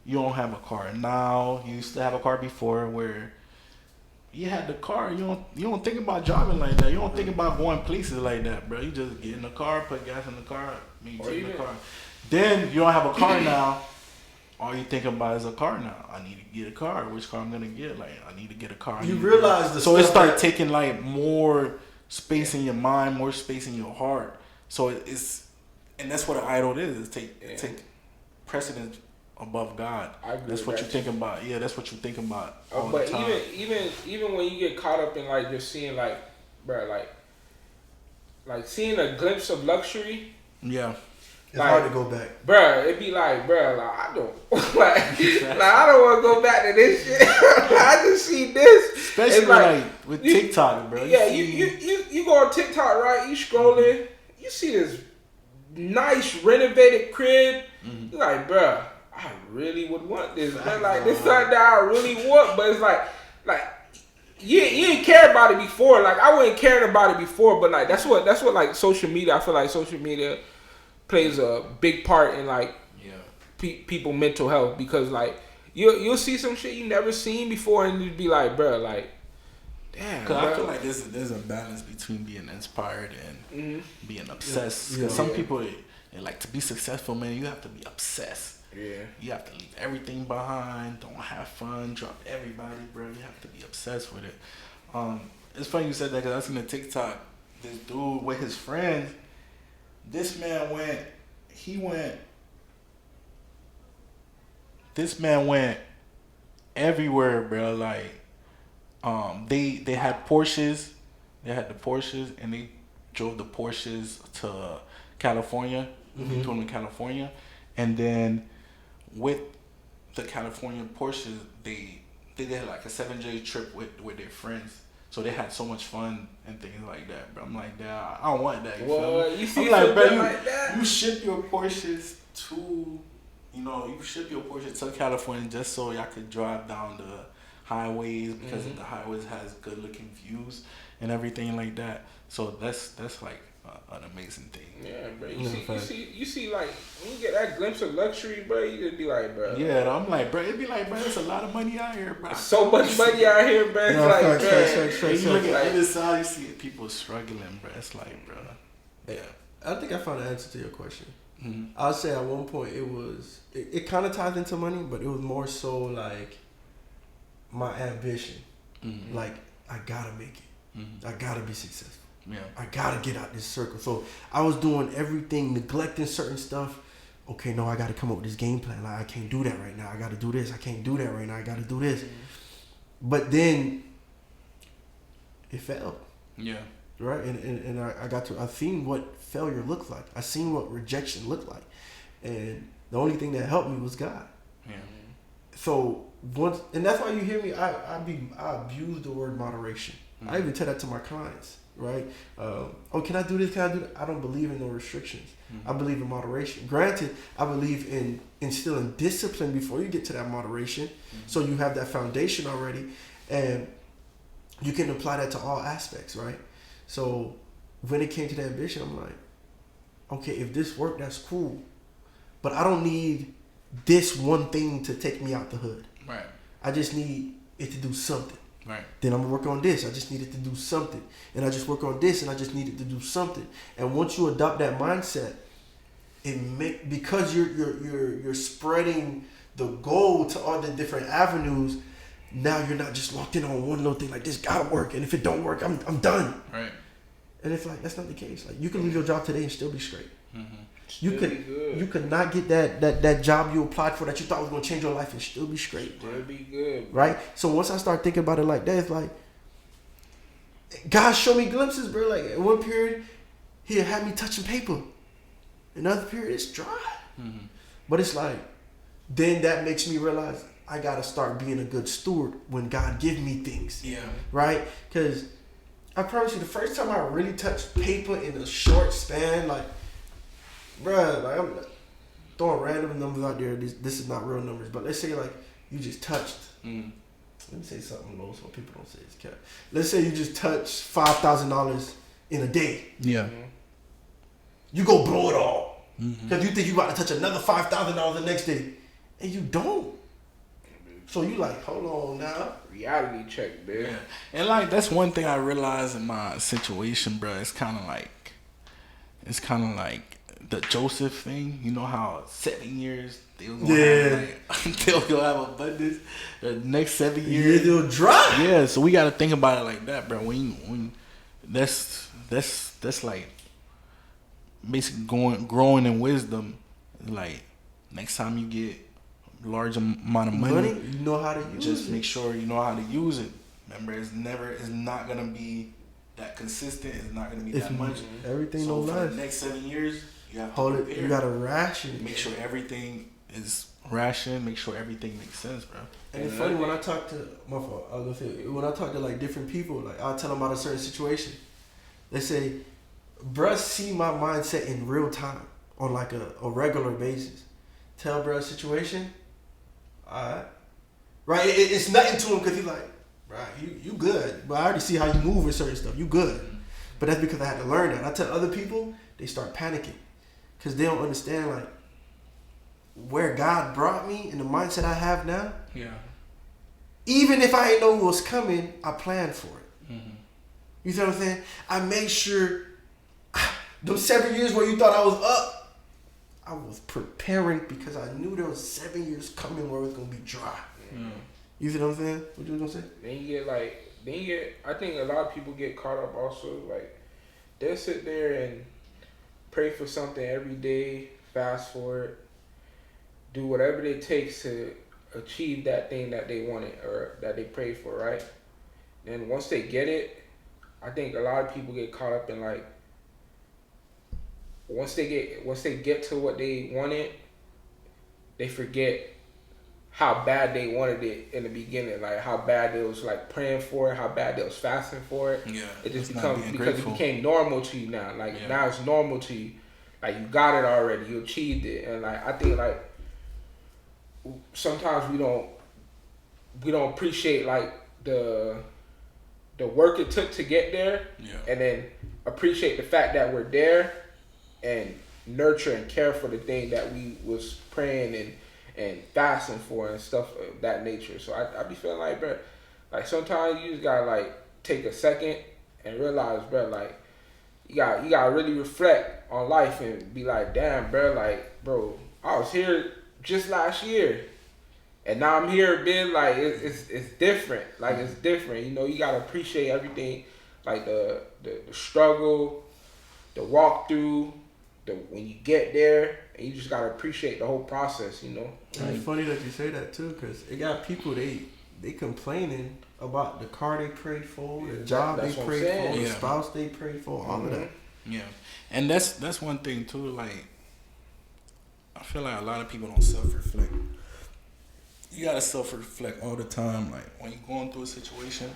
You don't have a car now. You used to have a car before where you had the car. You don't think about driving like that. You don't think about going places like that, bro. You just get in the car, put gas in the car, maintain the car. Then you don't have a car now. All you think about is a car now. I need to get a car. Which car I'm gonna get? Like I need to get a car. You realize so it started taking like more space in your mind, more space in your heart. So it's and that's what an idol is. Take precedence above God. That's what you think about. Yeah, that's what you think about all the time. even when you get caught up in like just seeing like, bro, like seeing a glimpse of luxury. Yeah. It's hard to go back, bro. It'd be like, bro, like I don't, like I don't want to go back to this shit. I just see this, especially like with TikTok, bro. Yeah, you go on TikTok, right? You scrolling, you see this nice renovated crib. You're like, bro, I really would want this, man. Like this something that I really want, but it's like you didn't care about it before. Like I wasn't caring about it before, but like that's what like social media. I feel like social media plays a big part in like people mental health, because like you'll see some shit you never seen before and you'd be like, bro, like, damn. Because I feel like there's a balance between being inspired and being obsessed. Because some people, they like to be successful, man. You have to be obsessed. Yeah. You have to leave everything behind. Don't have fun. Drop everybody, bro. You have to be obsessed with it. It's funny you said that, because I seen a TikTok. This dude with his friends. This man went everywhere, bro. Like, they had Porsches. They had the Porsches, and they drove the Porsches to California. They told them to California, and then with the California Porsches, they did like a 7-day trip with their friends. So they had so much fun and things like that, bro. I'm like, I don't want that. You see, I'm like, bro, you ship your Porsches to, you ship your Porsche to California just so y'all could drive down the highways, because the highways has good looking views and everything like that. So that's like an amazing thing. Yeah, bro. You see, like, when you get that glimpse of luxury, bro, you just be like, bro. Yeah, I'm like, bro, it'd be like, bro, there's a lot of money out here, bro. So much money out here, bro. It's like, bro. You look at the other side, you see people struggling, bro. It's like, bro. Yeah. I think I found an answer to your question. I'll say at one point it kind of ties into money, but it was more so like my ambition. Like, I gotta make it. I gotta be successful. Yeah. I gotta get out this circle. So I was doing everything, neglecting certain stuff. Okay, no, I gotta come up with this game plan. Like, I can't do that right now. I gotta do this. I can't do that right now. I gotta do this. But then it failed. Yeah. Right? And I seen what failure looked like. I seen what rejection looked like. And the only thing that helped me was God. Yeah. So and that's why you hear me, I abuse the word moderation. I even tell that to my clients. Right? Can I do this? Can I do that? I don't believe in no restrictions. I believe in moderation. Granted, I believe in instilling discipline before you get to that moderation. So you have that foundation already, and you can apply that to all aspects, right? So when it came to the ambition, I'm like, okay, if this worked, that's cool. But I don't need this one thing to take me out the hood. Right. I just need it to do something. Right. Then I'm gonna work on this. I just needed to do something, and I just work on this, and I just needed to do something. And once you adopt that mindset, because you're spreading the goal to all the different avenues. Now you're not just locked in on one little thing. Like, this gotta work, and if it don't work, I'm done. Right. And it's like, that's not the case. Like, you can leave your job today and still be straight. You could not get that job you applied for that you thought was gonna change your life and still be straight. Still be good. Right? So once I start thinking about it like that, it's like, God showed me glimpses, bro. Like, in one period, He had me touching paper. Another period, it's dry. But it's like, then that makes me realize I gotta start being a good steward when God give me things. Yeah. Right? Because I promise you, the first time I really touched paper in a short span, like, bruh, like, I'm throwing random numbers out there. This is not real numbers, but let's say like you just touched. Let me say something low so people don't say it's cap. Let's say you just touched $5,000 in a day. Yeah. You go blow it all because you think you about to touch another $5,000 the next day, and you don't. So you like, hold on now. Reality check, man. Yeah. And like, that's one thing I realized in my situation, bro. It's kind of like the Joseph thing. You know how 7 years they'll go have abundance. The next 7 years they'll dry. Yeah, so we got to think about it like that, bro. When that's like basically growing in wisdom. Like, next time you get large amount of money, you know how to use it. Just make sure you know how to use it. Remember, it's not gonna be that consistent. It's not gonna be that much. Everything so no for life. the next 7 years, you have to hold it. You gotta ration. Make sure everything is rationed. Make sure everything makes sense, bro. And it's funny when I talk to when I talk to like different people, like I'll tell them about a certain situation. They say, "Bruh, see my mindset in real time on like a regular basis." Tell bruh situation. Alright. Right? It's nothing to him because he's like, right, you good. But I already see how you move with certain stuff. You good. But that's because I had to learn that. I tell other people, they start panicking. because they don't understand like where God brought me and the mindset I have now. Yeah. Even if I didn't know what was coming, I planned for it. Mm-hmm. You see what I'm saying? I made sure those 7 years where you thought I was up, I was preparing because I knew there was 7 years coming where it was gonna be dry. Mm. You see what I'm saying? What you was gonna say? Then you get I think a lot of people get caught up also, like, they'll sit there and pray for something every day, fast for it, do whatever it takes to achieve that thing that they wanted or that they prayed for, right? And once they get it, I think a lot of people get caught up in like, once they get to what they wanted, they forget how bad they wanted it in the beginning, like how bad they was like praying for it, how bad they was fasting for it. Yeah, it just becomes becomes because it became normal to you now. Like now it's normal to you. Like you got it already, you achieved it, and like I think like sometimes we don't appreciate like the work it took to get there, and then appreciate the fact that we're there and nurture and care for the thing that we was praying and fasting for and stuff of that nature. So I be feeling like, bro, like sometimes you just gotta like take a second and realize, bro, like you gotta really reflect on life and be like, damn, bro, like, bro, I was here just last year and now I'm here, man. Like it's different. Like it's different. You know, you gotta appreciate everything, like the struggle, the walkthrough, when you get there, and you just gotta appreciate the whole process, you know. And it's funny that you say that too, because it got people they complaining about the car they prayed for, the job they prayed for, the spouse they prayed for, all of that. Yeah, and that's one thing too. Like, I feel like a lot of people don't self-reflect. You gotta self-reflect all the time. Like when you're going through a situation,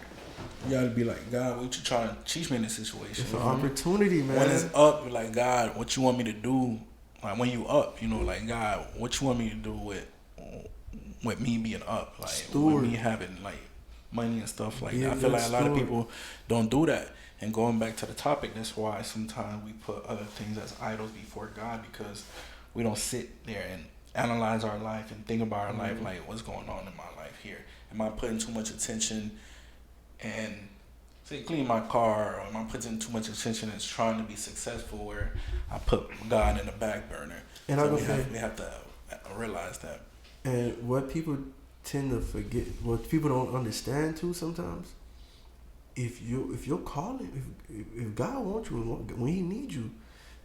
you gotta be like, God, what you trying to teach me in this situation? It's an opportunity, man. When it's up, you're like, God, what you want me to do? Like when you up, you know, like, God, what you want me to do with me being up, like with me having like money and stuff like that. I feel like a lot of people don't do that. And going back to the topic, that's why sometimes we put other things as idols before God, because we don't sit there and analyze our life and think about our life, like what's going on in my life here. Am I putting too much attention and say clean my car, or am I putting too much attention and trying to be successful where I put God in the back burner? And so we have to realize that. And what people tend to forget, what people don't understand too sometimes, if you're calling, if God wants you, when He needs you,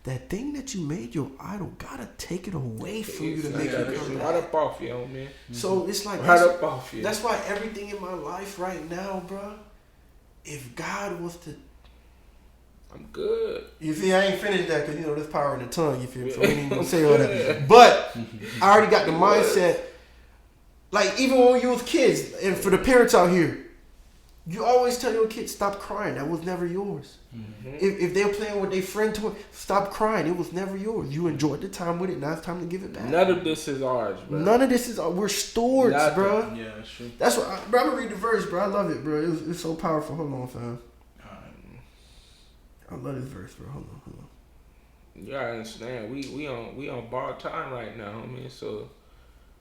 that thing that you made your idol, gotta take it away from you to make it come back. Right up off you, man. So it's like right up off you. That's why everything in my life right now, bro, if God was to, I'm good. You see, I ain't finished that because, you know, there's power in the tongue, you feel me? So I ain't even gonna say all that. But I already got the mindset, like even when you was kids, and for the parents out here, you always tell your kids, stop crying. That was never yours. Mm-hmm. If they're playing with their friend, stop crying. It was never yours. You enjoyed the time with it. Now it's time to give it back. None of this is ours, bro. None of this is ours. We're stewards, bro. Yeah, that's true. That's what, bro. I'm gonna read the verse, bro. I love it, bro. It's so powerful. Hold on, fam. I love this verse, bro. Hold on. You gotta understand, we on borrowed time right now, homie. So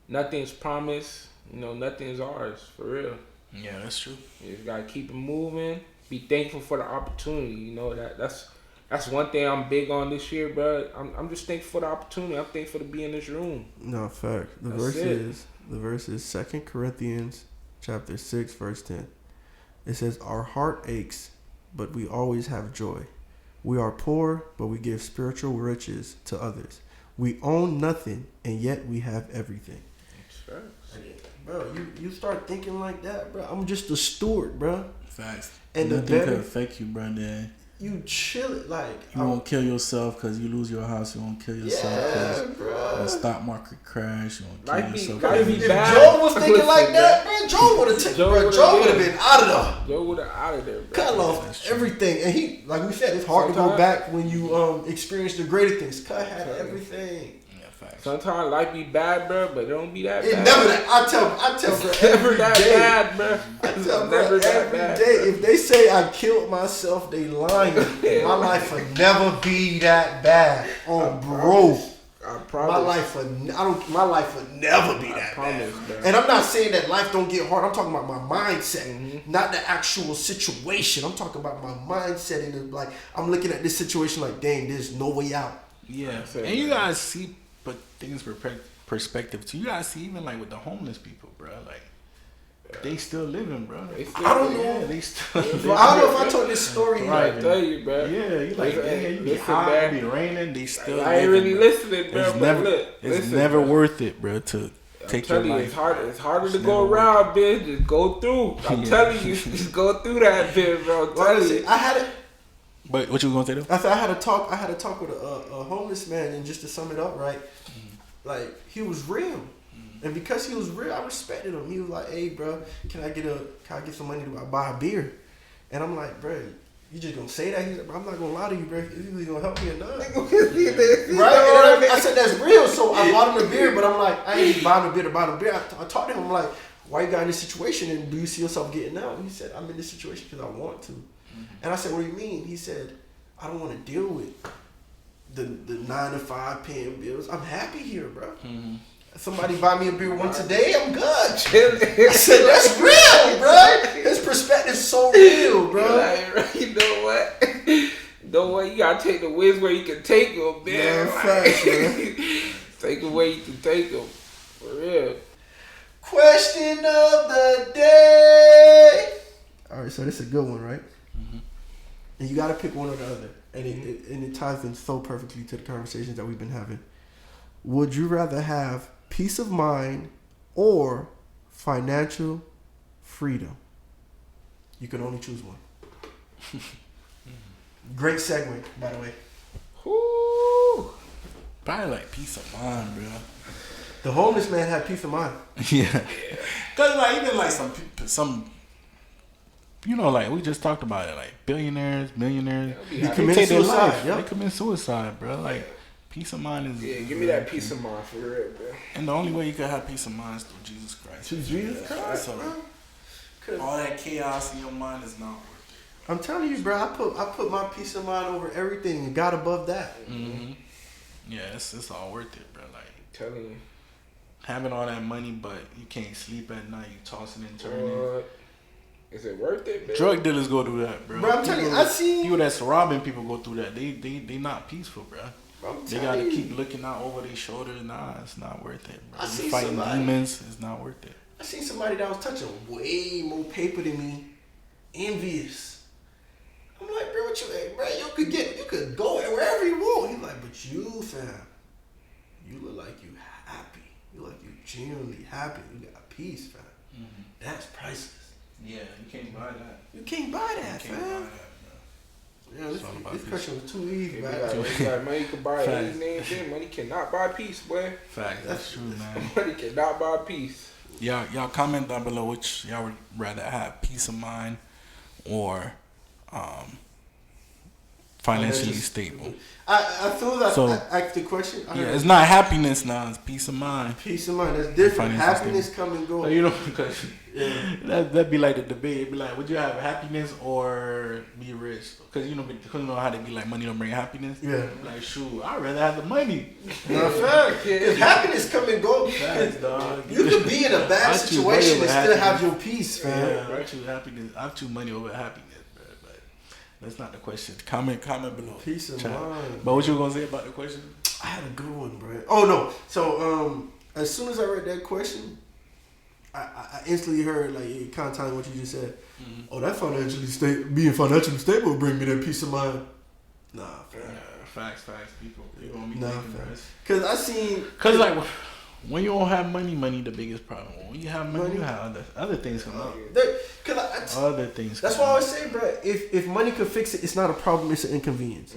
nothing's promised. You know, nothing's ours for real. Yeah, that's true. You just gotta keep it moving. Be thankful for the opportunity. You know that's one thing I'm big on this year, bro. I'm just thankful for the opportunity. I'm thankful to be in this room. No, fact. The verse is 2 Corinthians chapter 6, verse 10. It says, "Our heart aches, but we always have joy. We are poor, but we give spiritual riches to others. We own nothing, and yet we have everything." Sure. Bro, you start thinking like that, bro. I'm just a steward, bro. Facts. And nothing could affect you, bro. Then you chill it, like you won't kill yourself because you lose your house. You won't kill yourself because the stock market crash. You won't kill yourself. If Joe was thinking like that, man, Joe would have taken. Joe would have been out of there. Joe would have out of there, bro. Cut off everything, and he, like we said, it's hard to go back when you experience the greater things. Cut had everything. Sometimes life be bad, bro, but it don't be that bad. It's never that. I tell bro, never that day, bad, bro. I tell bro, every day. If they say I killed myself, they lying. My life will never be that bad. Oh, bro. I promise. My life would never be that bad. Bro. And I'm not saying that life don't get hard. I'm talking about my mindset, not the actual situation. I'm talking about my mindset, and like I'm looking at this situation like, dang, there's no way out. Yeah, and you guys see, but things perspective too. You guys see, even like with the homeless people, bro. Like they still living, bro. I don't know. Yeah, they still. I don't know if I told this story. Right, I tell you, bro. Yeah, you like, you get hot, it be raining. They still. I ain't really listening, bro. It's never worth it, bro. To take your life. It's harder to go around, bitch. Just go through. I'm telling you, just go through that, bitch, bro. I'm telling you. I had it. But what you gonna say though? I had a talk with a homeless man, and just to sum it up, right? Like he was real, and because he was real, I respected him. He was like, "Hey, bro, can I get some money to buy a beer?" And I'm like, "Bro, you just gonna say that?" He's like, "I'm not gonna lie to you, bro. Is you really gonna help me or not?" Right? And I said, "That's real." So I bought him a beer, but I'm like, I ain't just buying a beer to buy a beer. I talked to him. I'm like, "Why you got in this situation, and do you see yourself getting out?" He said, "I'm in this situation because I want to." And I said, "What do you mean?" He said, "I don't want to deal with the 9 to 5 paying bills. I'm happy here, bro. Somebody buy me a beer once a day, I'm good." I said, "That's real, bro. His perspective's so real, bro." Like, you know what? You gotta take the wins where you can take them, man. Yeah, facts, man. Take them where you can take them. For real. Question of the day. All right, so this is a good one, right? And you gotta pick one or the other. And it ties in so perfectly to the conversations that we've been having. Would you rather have peace of mind or financial freedom? You can only choose one. Great segue, by the way. Woo. Probably like peace of mind, bro. The homeless man had peace of mind. Yeah. Cause like even like some. You know, like we just talked about it, like billionaires, millionaires, they commit suicide. Yep. They commit suicide, bro. Like peace of mind is. Give me that peace of mind for real, bro. And the only way you can have peace of mind is through Jesus Christ. Through Jesus Christ, so, bro. All that chaos in your mind is not worth it. I'm telling you, bro. I put my peace of mind over everything and God above that. Yeah, it's all worth it, bro. Like I'm telling you, having all that money, but you can't sleep at night. You tossing and turning. Is it worth it, man? Drug dealers go through that, bro. Bro, I'm telling you, I see people that's robbing people go through that. They not peaceful, bro. They gotta keep looking out over their shoulders. Nah, it's not worth it, bro. I see fighting demons. It's not worth it. I seen somebody that was touching way more paper than me, envious. I'm like, bro, what bro? You could go wherever you want. He's like, but you, fam, you look like you happy. You look like you genuinely happy. You got peace, fam. That's priceless. Yeah, you can't buy that. You can't buy that, fam. Yeah, this question was too easy, man. Like, money can buy anything. Money cannot buy peace, boy. Fact, that's true, man. Money cannot buy peace. Y'all comment down below which y'all would rather have, peace of mind or financially stable. I feel that I asked the question. It's not happiness now, it's peace of mind. Peace of mind, that's different. Happiness come and go. So, you know, because that'd be like the debate. It'd be like, would you have happiness or be rich? Because you know how they be like, money don't bring happiness. Yeah. Like, shoot, I'd rather have the money. Fact. Because happiness come and go. Facts, dog. You could be in a bad situation and still have your peace, fam. Yeah, I choose happiness. I choose money over happiness. That's not the question. Comment below. Peace of mind. But what you gonna say about the question? I had a good one, bro. Oh no. So as soon as I read that question, I instantly heard like it kind of tied what you just said. Oh, that being financially stable will bring me that peace of mind. Nah, fam. Facts. People gonna be thinking, Cause like when you don't have money the biggest problem. When you have money, you have other things come up. Other things. That's why I always say, bro. If money could fix it, it's not a problem. It's an inconvenience.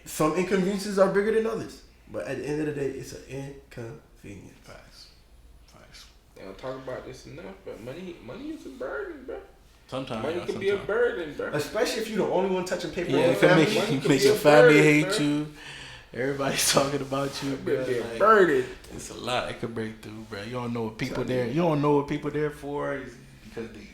Some inconveniences are bigger than others, but at the end of the day, it's an inconvenience. Facts. They don't talk about this enough, but money is a burden, bro. Sometimes money can be a burden, bro. Especially if you're the only one touching paper. Yeah, it can make your family hate you. Everybody's talking about you, bro. Like, burden. It's a lot it could break through, bro. You don't know what people there. You don't know what people there for. Is because they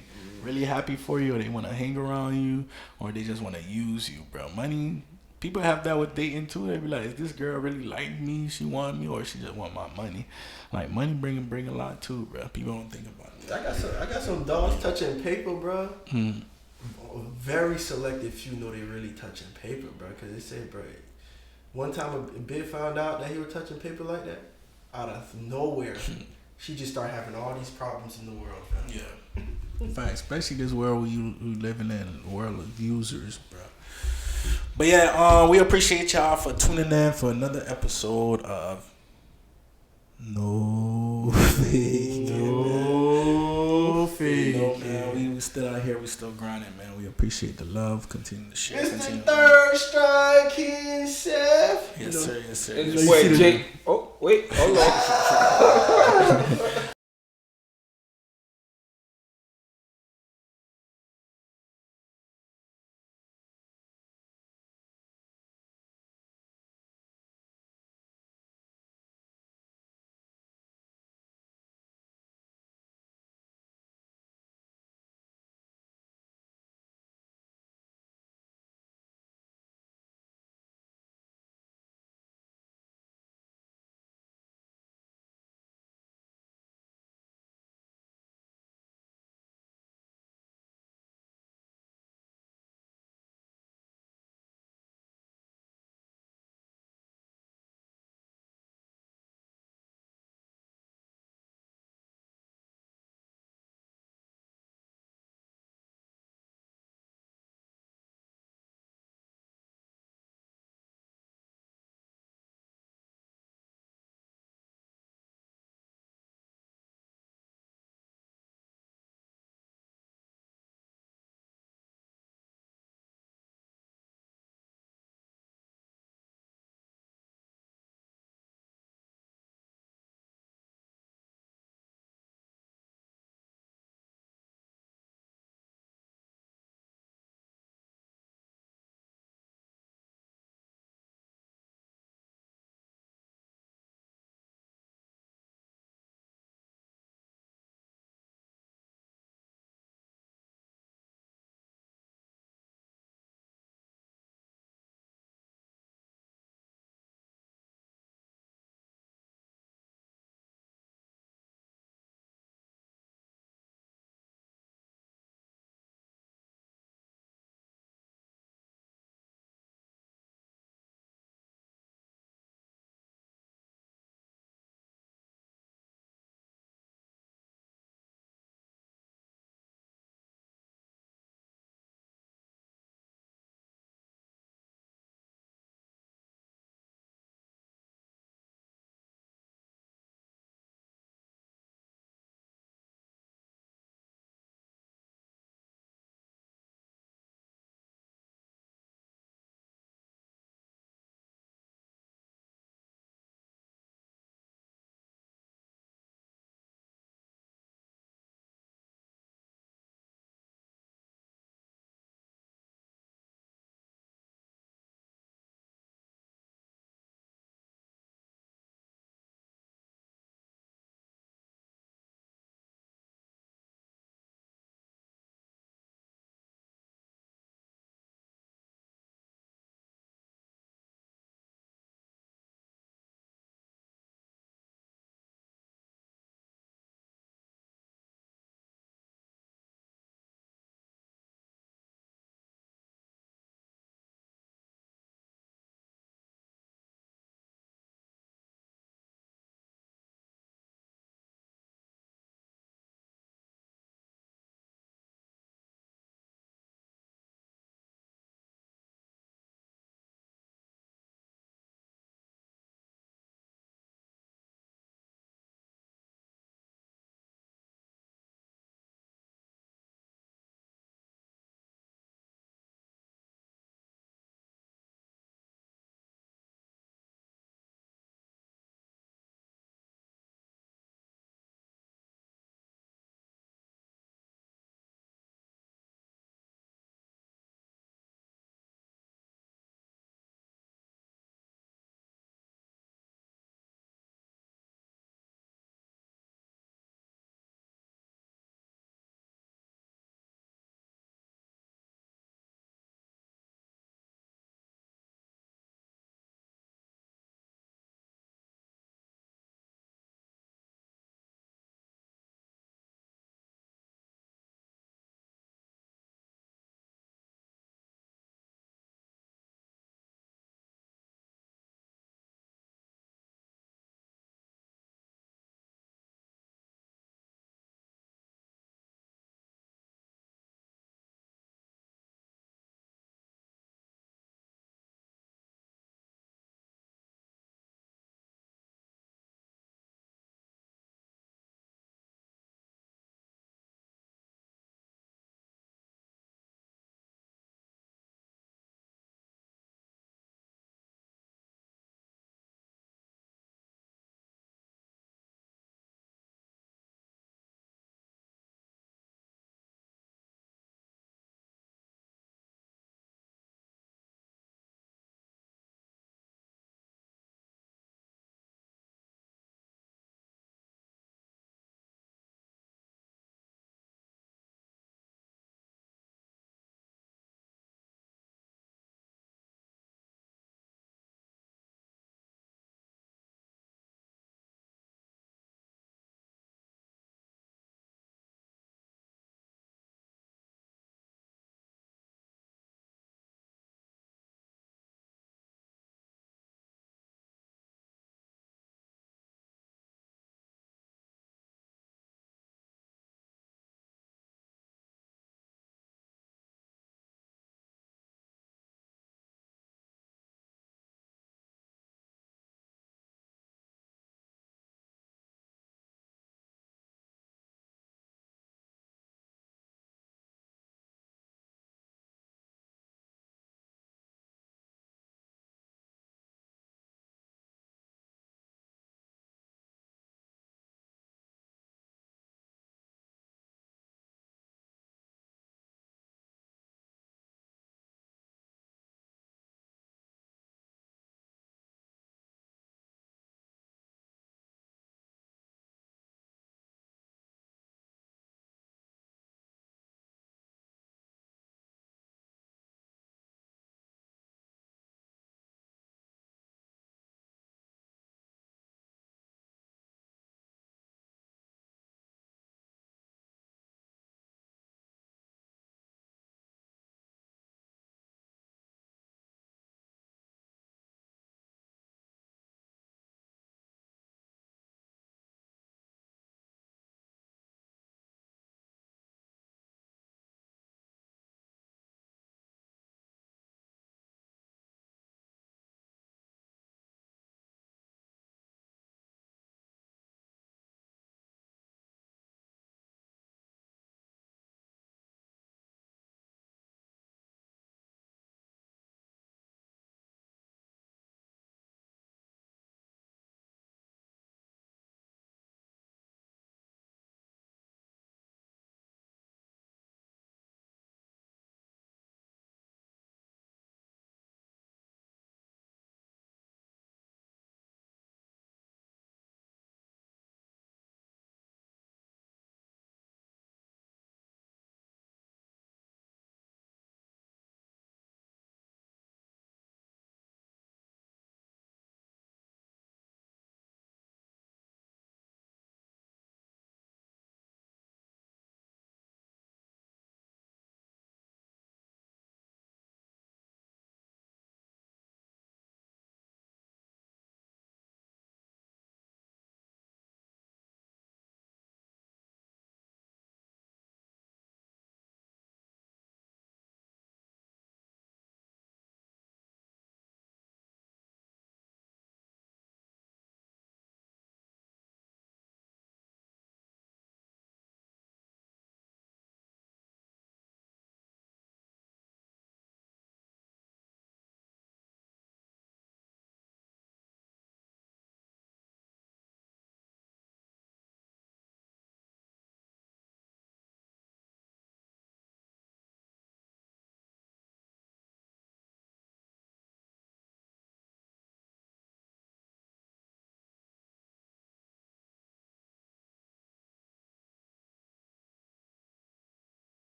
really happy for you, or they want to hang around you, or they just want to use you, bro. Money, people have that with dating too. They be like, is this girl really like me? She want me, or she just want my money? Like money bring a lot too, bro. People don't think about it. I got some dogs touching paper, bro. Very selective few know they really touching paper, bro. Cause they say, bro, one time a bitch found out that he was touching paper like that, out of nowhere, she just started having all these problems in the world, bro. Yeah. In fact, especially this world we living in, a world of users, bro. But yeah, we appreciate y'all for tuning in for another episode of No Faking. No Faking. You know, man, we still out here, we still grinding, man. We appreciate the love. Continue to share. It's the third strike himself. Yes, sir. Yes, sir. It's your boy Jake. Oh, wait. Hold on.